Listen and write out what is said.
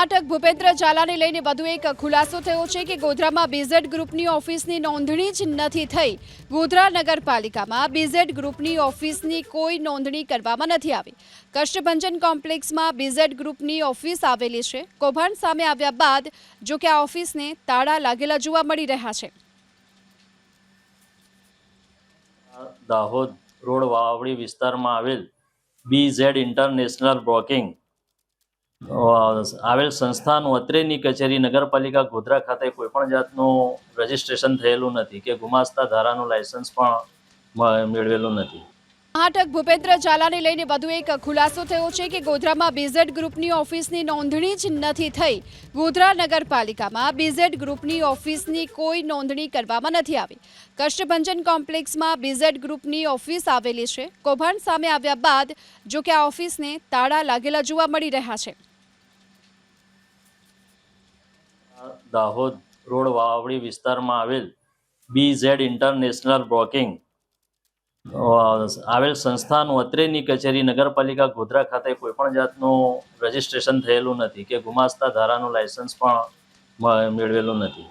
મહાટક ભૂપેન્દ્ર ઝાલાને લઈને વધુ એક ખુલાસો થયો છે કે ગોધરામાં બીઝેડ ગ્રુપની ઓફિસની નોંધણી જ નથી થઈ। ગોધરા નગરપાલિકામાં બીઝેડ ગ્રુપની ઓફિસની કોઈ નોંધણી કરવામાં નથી આવી। કષ્ટભંજન કોમ્પ્લેક્સમાં બીઝેડ ગ્રુપની ઓફિસ આવેલી છે। કૌભાંડ સામે આવ્યા બાદ જો કે આ ઓફિસને તાળા લાગેલા જોવા મળી રહ્યા છે। દાહોદ રોડ વાવડી વિસ્તારમાં આવેલ બીઝેડ ઇન્ટરનેશનલ બ્રોકિંગ આવેલ સંસ્થાનું અત્રેની કચેરી નગરપાલિકા ગોધરા ખાતે કોઈપણ જાતનું રજીસ્ટ્રેશન થયેલું નથી કે ગુમાસ્તા ધારાનું લાયસન્સ પણ મેળવેલું નથી। મહાટક ભૂપેન્દ્ર ઝાલાને લઈને વધુ એક ખુલાસો થયો છે કે ગોધરામાં બીઝેડ ગ્રુપની ઓફિસની નોંધણી જ નથી થઈ। ગોધરા નગરપાલિકામાં બીઝેડ ગ્રુપની ઓફિસની કોઈ નોંધણી કરવામાં નથી આવી। કષ્ટભંજન કોમ્પ્લેક્સમાં બીઝેડ ગ્રુપની ઓફિસ આવેલી છે। કૌભાંડ સામે આવ્યા બાદ જો કે આ ઓફિસને તાળા લાગેલા જોવા મળી રહ્યા છે। દાહોદ રોડ વાવડી વિસ્તારમાં આવેલ બીઝેડ ઇન્ટરનેશનલ બ્રોકિંગ આવેલ સંસ્થાનું અત્રેની કચેરી નગરપાલિકા ગોધરા ખાતે કોઈપણ જાતનું રજીસ્ટ્રેશન થયેલું નથી કે ગુમાસ્તા ધારાનું લાયસન્સ પણ મેળવેલું નથી।